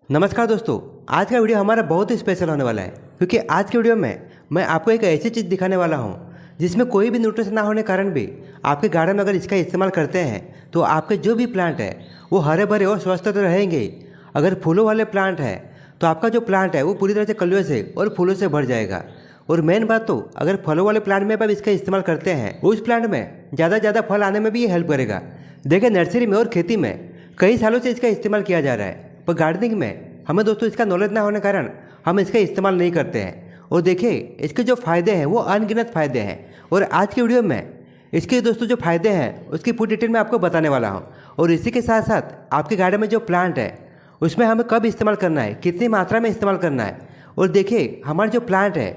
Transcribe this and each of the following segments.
नमस्कार दोस्तों। आज का वीडियो हमारा बहुत ही स्पेशल होने वाला है क्योंकि आज के वीडियो में मैं आपको एक ऐसी चीज़ दिखाने वाला हूँ जिसमें कोई भी न्यूट्रिशन ना होने के कारण भी आपके गार्डन में अगर इसका इस्तेमाल करते हैं तो आपके जो भी प्लांट है वो हरे भरे और स्वस्थ तो रहेंगे ही। अगर फूलों वाले प्लांट है तो आपका जो प्लांट है वो पूरी तरह से कलियों से और फूलों से भर जाएगा। और मेन बात तो अगर फलों वाले प्लांट में आप इसका इस्तेमाल करते हैं उस प्लांट में ज़्यादा फल आने में भी ये हेल्प करेगा। देखिए, नर्सरी में और खेती में कई सालों से इसका इस्तेमाल किया जा रहा है, पर गार्डनिंग में हमें दोस्तों इसका नॉलेज ना होने के कारण हम इसका इस्तेमाल नहीं करते हैं। और देखिए, इसके जो फ़ायदे हैं वो अनगिनत फ़ायदे हैं और आज की वीडियो में इसके दोस्तों जो फ़ायदे हैं उसकी पूरी डिटेल में आपको बताने वाला हूँ। और इसी के साथ साथ आपके गार्डन में जो प्लांट है उसमें हमें कब इस्तेमाल करना है, कितनी मात्रा में इस्तेमाल करना है, और देखिए हमारा जो प्लांट है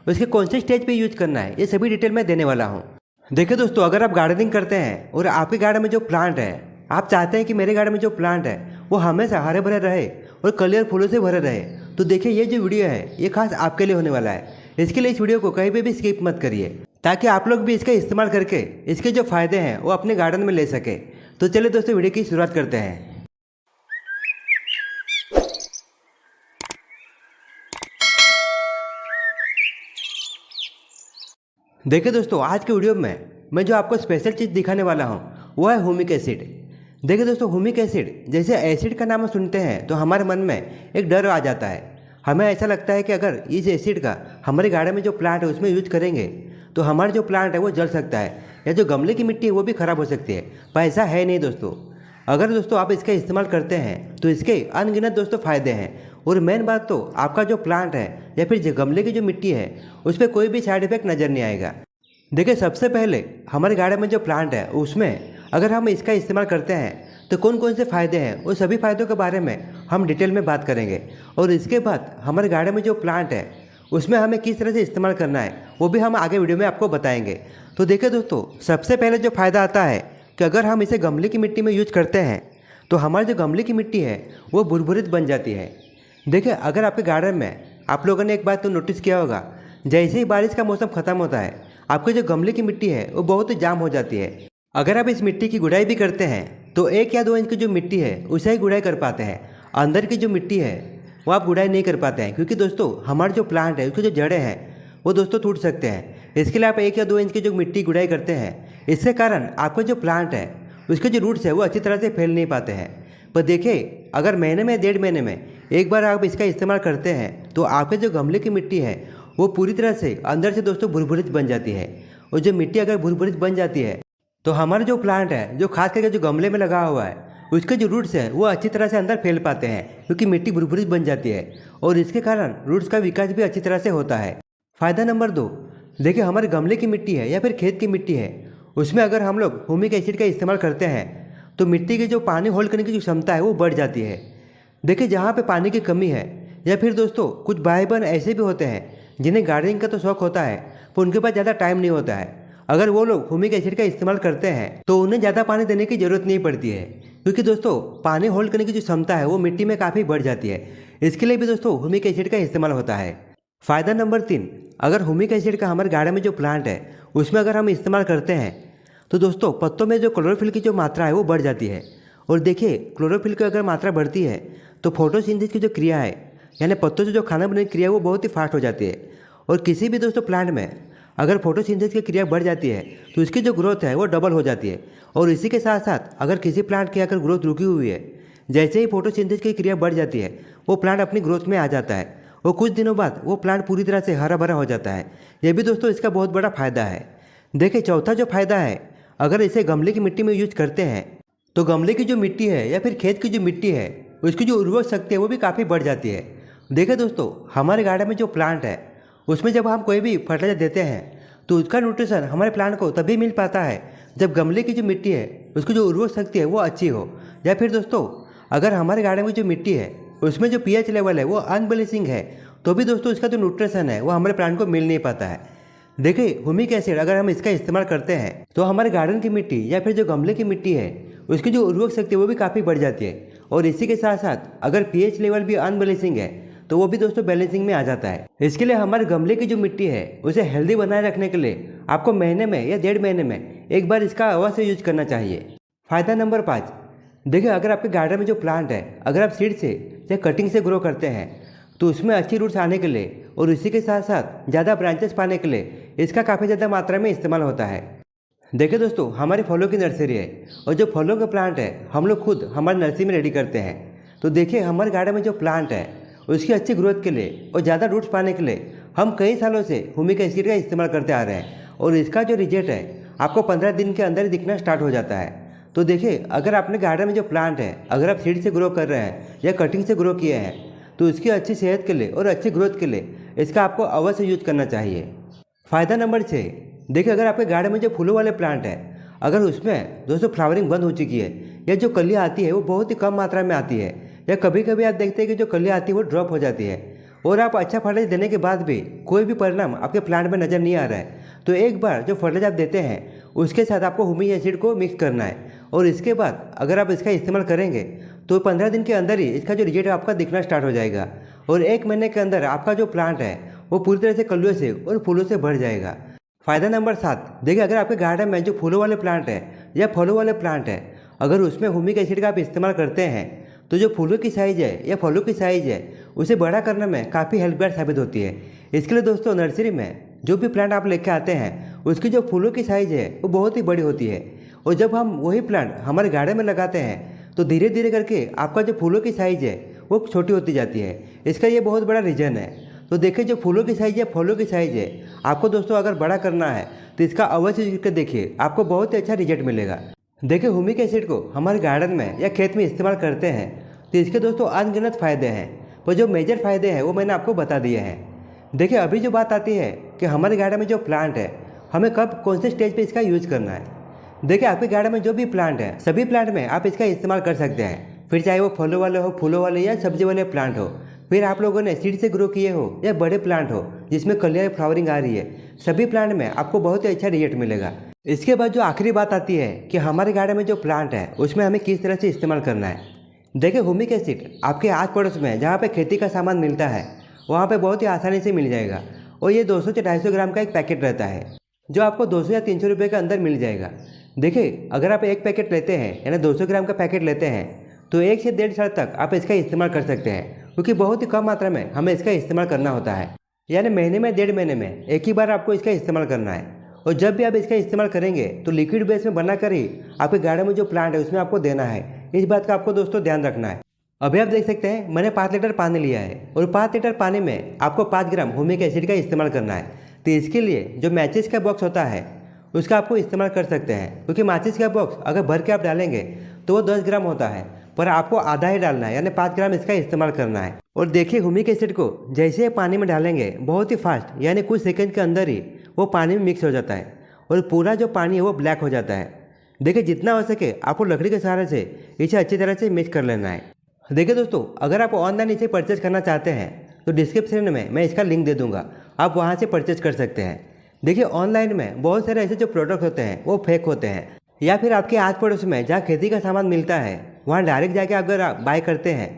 उसके कौन से स्टेज पर यूज करना है, ये सभी डिटेल में देने वाला हूँ। देखिए दोस्तों, अगर आप गार्डनिंग करते हैं और आपके गार्डन में जो प्लांट है, आप चाहते हैं कि मेरे गार्डन में जो प्लांट है वो हमेशा हरे भरे रहे और कलियर फूलों से भरे रहे, तो देखिए ये जो वीडियो है ये खास आपके लिए होने वाला है। इसके लिए इस वीडियो को कहीं पे भी स्किप मत करिए ताकि आप लोग भी इसका इस्तेमाल करके इसके जो फायदे हैं वो अपने गार्डन में ले सके। तो चलिए दोस्तों, वीडियो की शुरुआत करते हैं। देखिए दोस्तों, आज के वीडियो में मैं जो आपको स्पेशल चीज़ दिखाने वाला हूँ वो है ह्यूमिक एसिड। देखिए दोस्तों, ह्यूमिक एसिड जैसे एसिड का नाम सुनते हैं तो हमारे मन में एक डर आ जाता है। हमें ऐसा लगता है कि अगर इस एसिड का हमारे गार्डन में जो प्लांट है उसमें यूज करेंगे तो हमारा जो प्लांट है वो जल सकता है या जो गमले की मिट्टी है वो भी ख़राब हो सकती है, पर ऐसा है नहीं दोस्तों। अगर दोस्तों आप इसका इस्तेमाल करते हैं तो इसके अनगिनत दोस्तों फ़ायदे हैं। और मेन बात तो आपका जो प्लांट है या फिर जो गमले की जो मिट्टी है उस पर कोई भी साइड इफेक्ट नज़र नहीं आएगा। देखिए, सबसे पहले हमारे गार्डन में जो प्लांट है उसमें अगर हम इसका इस्तेमाल करते हैं तो कौन कौन से फ़ायदे हैं उन सभी फ़ायदों के बारे में हम डिटेल में बात करेंगे। और इसके बाद हमारे गार्डन में जो प्लांट है उसमें हमें किस तरह से इस्तेमाल करना है वो भी हम आगे वीडियो में आपको बताएंगे। तो देखिए दोस्तों, सबसे पहले जो फ़ायदा आता है कि अगर हम इसे गमले की मिट्टी में यूज करते हैं तो हमारी जो गमले की मिट्टी है वो भुरभुरित बन जाती है। देखिए, अगर आपके गार्डन में आप लोगों ने एक बात तो नोटिस किया होगा, जैसे ही बारिश का मौसम ख़त्म होता है आपके जो गमले की मिट्टी है वो बहुत ही जाम हो जाती है। अगर आप इस मिट्टी की गुड़ाई भी करते हैं तो 1 या 2 इंच की जो मिट्टी है उसे ही गुड़ाई कर पाते हैं। अंदर की जो मिट्टी है वो आप गुड़ाई नहीं कर पाते हैं क्योंकि दोस्तों हमारे जो प्लांट है उसके जो जड़ें हैं वो दोस्तों टूट सकते हैं। इसके लिए आप 1 या 2 इंच की जो मिट्टी गुड़ाई करते हैं, इससे कारण आपका जो प्लांट है उसके जो रूट्स है वो अच्छी तरह से फैल नहीं पाते हैं। पर देखिए, अगर महीने में 1.5 महीने में एक बार आप इसका इस्तेमाल करते हैं तो आपके जो गमले की मिट्टी है वो पूरी तरह से अंदर से दोस्तों भुरभुरित बन जाती है। और जो मिट्टी अगर भुरभुरित बन जाती है तो हमारा जो प्लांट है जो खास करके जो गमले में लगा हुआ है उसके जो रूट्स हैं वो अच्छी तरह से अंदर फैल पाते हैं क्योंकि मिट्टी भुरभुरी बन जाती है और इसके कारण रूट्स का विकास भी अच्छी तरह से होता है। फ़ायदा नंबर 2, देखिए हमारे गमले की मिट्टी है या फिर खेत की मिट्टी है उसमें अगर हम लोग ह्यूमिक एसिड का इस्तेमाल करते हैं तो मिट्टी की जो पानी होल्ड करने की जो क्षमता है वो बढ़ जाती है। देखिए, जहाँ पर पानी की कमी है या फिर दोस्तों कुछ भाई बहन ऐसे भी होते हैं जिन्हें गार्डनिंग का तो शौक होता है पर उनके पास ज़्यादा टाइम नहीं होता है, अगर वो लोग ह्यूमिक एसिड का इस्तेमाल करते हैं तो उन्हें ज़्यादा पानी देने की ज़रूरत नहीं पड़ती है क्योंकि दोस्तों पानी होल्ड करने की जो क्षमता है वो मिट्टी में काफ़ी बढ़ जाती है। इसके लिए भी दोस्तों ह्यूमिक एसिड का इस्तेमाल होता है। फ़ायदा नंबर 3, अगर ह्यूमिक एसिड का हमारे गार्डन में जो प्लांट है उसमें अगर हम इस्तेमाल करते हैं तो दोस्तों पत्तों में जो क्लोरोफिल की जो मात्रा है वो बढ़ जाती है। और देखिए, क्लोरोफिल की अगर मात्रा बढ़ती है तो फोटोसिंथेसिस की जो क्रिया है यानी पत्तों से जो खाना बनाने की क्रिया है वो बहुत ही फास्ट हो जाती है। और किसी भी दोस्तों प्लांट में अगर फोटोसिंथेसिस की क्रिया बढ़ जाती है तो उसकी जो ग्रोथ है वो डबल हो जाती है। और इसी के साथ साथ अगर किसी प्लांट की अगर ग्रोथ रुकी हुई है, जैसे ही फोटोसिंथेसिस की क्रिया बढ़ जाती है वो प्लांट अपनी ग्रोथ में आ जाता है और कुछ दिनों बाद वो प्लांट पूरी तरह से हरा भरा हो जाता है। ये भी दोस्तों इसका बहुत बड़ा फ़ायदा है। देखिए, चौथा जो फ़ायदा है, अगर इसे गमले की मिट्टी में यूज करते हैं तो गमले की जो मिट्टी है या फिर खेत की जो मिट्टी है उसकी जो उर्वरक शक्ति है वो भी काफ़ी बढ़ जाती है। देखिए दोस्तों, हमारे गार्डन में जो प्लांट है उसमें जब हम कोई भी फर्टिलाइजर देते हैं तो उसका न्यूट्रिशन हमारे प्लांट को तभी मिल पाता है जब गमले की जो मिट्टी है उसकी जो उर्वरक शक्ति है वो अच्छी हो। या फिर दोस्तों अगर हमारे गार्डन में जो मिट्टी है उसमें जो पीएच लेवल है वो अनबैलेंसिंग है तो भी दोस्तों उसका जो न्यूट्रिशन है वो हमारे प्लांट को मिल नहीं पाता है। देखिए, ह्यूमिक एसिड अगर हम इसका इस्तेमाल करते हैं तो हमारे गार्डन की मिट्टी या फिर जो गमले की मिट्टी है उसकी जो उर्वरक शक्ति है वो भी काफ़ी बढ़ जाती है। और इसी के साथ साथ अगर पीएच लेवल भी अनबैलेंसिंग है तो वो भी दोस्तों बैलेंसिंग में आ जाता है। इसके लिए हमारे गमले की जो मिट्टी है उसे हेल्दी बनाए रखने के लिए आपको महीने में या 1.5 महीने में एक बार इसका अवश्य यूज करना चाहिए। फ़ायदा नंबर 5, देखिए अगर आपके गार्डन में जो प्लांट है अगर आप सीड से या कटिंग से ग्रो करते हैं तो उसमें अच्छी रूट्स आने के लिए और इसी के साथ साथ ज़्यादा ब्रांचेस पाने के लिए इसका काफ़ी ज़्यादा मात्रा में इस्तेमाल होता है। देखिए दोस्तों, हमारी फलों की नर्सरी है और जो फलों का प्लांट है हम लोग खुद हमारी नर्सरी में रेडी करते हैं। तो देखिए हमारे गार्डन में जो प्लांट है उसकी अच्छी ग्रोथ के लिए और ज़्यादा रूट्स पाने के लिए हम कई सालों से ह्यूमिक एसिड का इस्तेमाल करते आ रहे हैं और इसका जो रिजल्ट है आपको 15 दिन के अंदर ही दिखना स्टार्ट हो जाता है। तो देखिए अगर आपने गार्डन में जो प्लांट है अगर आप सीड से ग्रो कर रहे हैं या कटिंग से ग्रो किए हैं तो उसकी अच्छी सेहत के लिए और अच्छी ग्रोथ के लिए इसका आपको अवश्य यूज करना चाहिए। फ़ायदा नंबर 6, देखिए अगर आपके गार्डन में जो फूलों वाले प्लांट है अगर उसमें दोस्तों फ्लावरिंग बंद हो चुकी है या जो कलियाँ आती है वो बहुत ही कम मात्रा में आती है या कभी कभी आप देखते हैं कि जो कलियाँ आती है वो ड्रॉप हो जाती है और आप अच्छा फर्टिलाइजर देने के बाद भी कोई भी परिणाम आपके प्लांट में नज़र नहीं आ रहा है तो एक बार जो फर्टिलाइजर आप देते हैं उसके साथ आपको ह्यूमिक एसिड को मिक्स करना है और इसके बाद अगर आप इसका इस्तेमाल करेंगे तो 15 दिन के अंदर ही इसका जो रिजल्ट है आपका दिखना स्टार्ट हो जाएगा और 1 महीने के अंदर आपका जो प्लांट है वो पूरी तरह से कलियों से और फूलों से भर जाएगा। फ़ायदा नंबर 7, देखिए अगर आपके गार्डन में जो फूलों वाले प्लांट है या फलों वाले प्लांट है अगर उसमें ह्यूमिक एसिड का आप इस्तेमाल करते हैं तो जो फूलों की साइज़ है या फलों की साइज़ है उसे बड़ा करने में काफ़ी हेल्पगार साबित होती है। इसके लिए दोस्तों नर्सरी में जो भी प्लांट आप लेके आते हैं उसकी जो फूलों की साइज़ है वो बहुत ही बड़ी होती है और जब हम वही प्लांट हमारे गार्डन में लगाते हैं तो धीरे धीरे करके आपका जो फूलों की साइज़ है वो छोटी होती जाती है। इसका ये बहुत बड़ा रीज़न है। तो देखिए जो फूलों की साइज़ है फलों की साइज़ है आपको दोस्तों अगर बड़ा करना है तो इसका अवश्य यूज करके देखिए, आपको बहुत ही अच्छा रिजल्ट मिलेगा। देखिए ह्यूमिक एसिड को हमारे गार्डन में या खेत में इस्तेमाल करते हैं तो इसके दोस्तों अनगिनत फ़ायदे हैं पर जो मेजर फ़ायदे हैं वो मैंने आपको बता दिए हैं। देखिए अभी जो बात आती है कि हमारे गार्डन में जो प्लांट है हमें कब कौन से स्टेज पे इसका यूज़ करना है। देखिए आपके गार्डन में जो भी प्लांट है सभी प्लांट में आप इसका इस्तेमाल कर सकते हैं, फिर चाहे वो फलों वाले हो, फूलों वाले या सब्जी वाले प्लांट हो, फिर आप लोगों ने सीड से ग्रो किए हो या बड़े प्लांट हो जिसमें कलियाँ फ्लावरिंग आ रही है, सभी प्लांट में आपको बहुत ही अच्छा रिजल्ट मिलेगा। इसके बाद जो आखिरी बात आती है कि हमारे गार्डन में जो प्लांट है उसमें हमें किस तरह से इस्तेमाल करना है। देखिए ह्यूमिक एसिड आपके आस पड़ोस में जहाँ पे खेती का सामान मिलता है वहाँ पे बहुत ही आसानी से मिल जाएगा और ये 200 से 250 ग्राम का एक पैकेट रहता है जो आपको 200 या 300 रुपये के अंदर मिल जाएगा। देखिए अगर आप एक पैकेट लेते हैं यानी 200 ग्राम का पैकेट लेते हैं तो 1 से 1.5 साल तक आप इसका इस्तेमाल कर सकते हैं क्योंकि बहुत ही कम मात्रा में हमें इसका इस्तेमाल करना होता है, यानी महीने में 1.5 महीने में एक ही बार आपको इसका इस्तेमाल करना है। और जब भी आप इसका इस्तेमाल करेंगे तो लिक्विड बेस में बनाकर ही आपके गार्डन में जो प्लांट है उसमें आपको देना है। इस बात का आपको दोस्तों ध्यान रखना है। अभी आप देख सकते हैं मैंने 5 लीटर पानी लिया है और 5 लीटर पानी में आपको 5 ग्राम ह्यूमिक एसिड का इस्तेमाल करना है। तो इसके लिए जो मैचिस का बॉक्स होता है उसका आपको इस्तेमाल कर सकते हैं क्योंकि माचिस का बॉक्स अगर भर के आप डालेंगे तो वो 10 ग्राम होता है पर आपको आधा ही डालना है यानी 5 ग्राम इसका इस्तेमाल करना है। और देखिए ह्यूमिक एसिड को जैसे ही पानी में डालेंगे बहुत ही फास्ट यानी कुछ सेकंड के अंदर ही वो पानी में मिक्स हो जाता है और पूरा जो पानी है वो ब्लैक हो जाता है। देखिए जितना हो सके आपको लकड़ी के सहारे से इसे अच्छी तरह से मिक्स कर लेना है। देखिए दोस्तों अगर आप ऑनलाइन इसे परचेज करना चाहते हैं तो डिस्क्रिप्शन में मैं इसका लिंक दे दूंगा, आप वहां से परचेज कर सकते हैं। देखिए ऑनलाइन में बहुत सारे ऐसे जो प्रोडक्ट होते हैं वो फेक होते हैं या फिर आपके आस पड़ोस में जहाँ खेती का सामान मिलता है वहाँ डायरेक्ट जाके अगर आप बाय करते हैं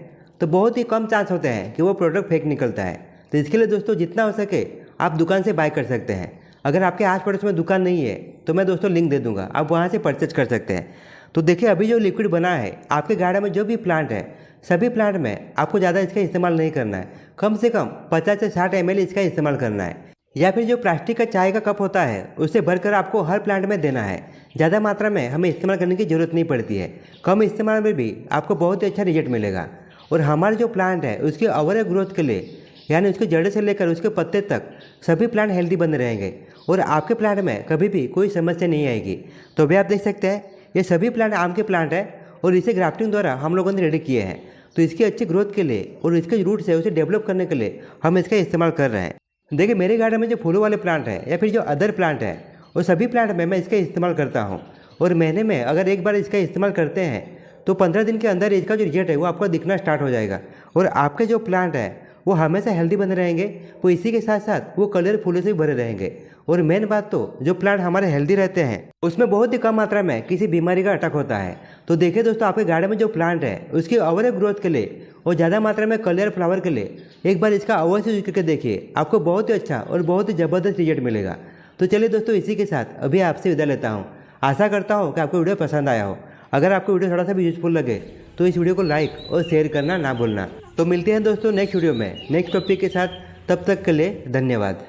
तो बहुत ही कम चांस होते हैं कि वो प्रोडक्ट फेक निकलता है। तो इसके लिए दोस्तों जितना हो सके आप दुकान से बाय कर सकते हैं। अगर आपके आस पड़ोस में दुकान नहीं है तो मैं दोस्तों लिंक दे दूंगा, आप वहाँ से परचेज कर सकते हैं। तो देखिए अभी जो लिक्विड बना है आपके गार्डन में जो भी प्लांट है सभी प्लांट में आपको ज़्यादा इसका इस्तेमाल नहीं करना है, कम से कम 50 से 60 ml इसका इस्तेमाल करना है या फिर जो प्लास्टिक का चाय का कप होता है उससे भरकर आपको हर प्लांट में देना है। ज़्यादा मात्रा में हमें इस्तेमाल करने की ज़रूरत नहीं पड़ती है, कम इस्तेमाल में भी आपको बहुत ही अच्छा रिजल्ट मिलेगा। और हमारे जो प्लांट है उसकी ओवरऑल ग्रोथ के लिए यानी उसके जड़ से लेकर उसके पत्ते तक सभी प्लांट हेल्दी बने रहेंगे और आपके प्लांट में कभी भी कोई समस्या नहीं आएगी। तो अभी आप देख सकते हैं ये सभी प्लांट आम के प्लांट है और इसे ग्राफ्टिंग द्वारा हम लोगों ने रेडी किए हैं। तो इसकी अच्छी ग्रोथ के लिए और इसके रूट्स है उसे डेवलप करने के लिए हम इसका इस्तेमाल कर रहे हैं। देखिए मेरे गार्डन में जो फूलों वाले प्लांट है या फिर जो अदर प्लांट है वो सभी प्लांट में मैं इसका इस्तेमाल करता हूँ और महीने में अगर एक बार इसका इस्तेमाल करते हैं तो 15 दिन के अंदर इसका जो रिजल्ट है वो आपको दिखना स्टार्ट हो जाएगा और आपके जो प्लांट है वो हमेशा हेल्दी बने रहेंगे, वो इसी के साथ साथ वो कलर फूलों से भरे रहेंगे। और मेन बात तो जो प्लांट हमारे हेल्दी रहते हैं उसमें बहुत ही कम मात्रा में किसी बीमारी का अटैक होता है। तो देखिए दोस्तों आपके गार्डन में जो प्लांट है उसकी ओवरऑल ग्रोथ के लिए और ज़्यादा मात्रा में कलर फ्लावर के लिए एक बार इसका अवश्य यूज करके देखिए, आपको बहुत ही अच्छा और बहुत ही ज़बरदस्त रिजल्ट मिलेगा। तो चलिए दोस्तों इसी के साथ अभी आपसे विदा लेता हूँ। आशा करता हूँ कि आपको वीडियो पसंद आया हो। अगर आपको वीडियो थोड़ा सा भी यूजफुल लगे तो इस वीडियो को लाइक और शेयर करना ना भूलना। तो मिलते हैं दोस्तों नेक्स्ट वीडियो में नेक्स्ट टॉपिक के साथ। तब तक के लिए धन्यवाद।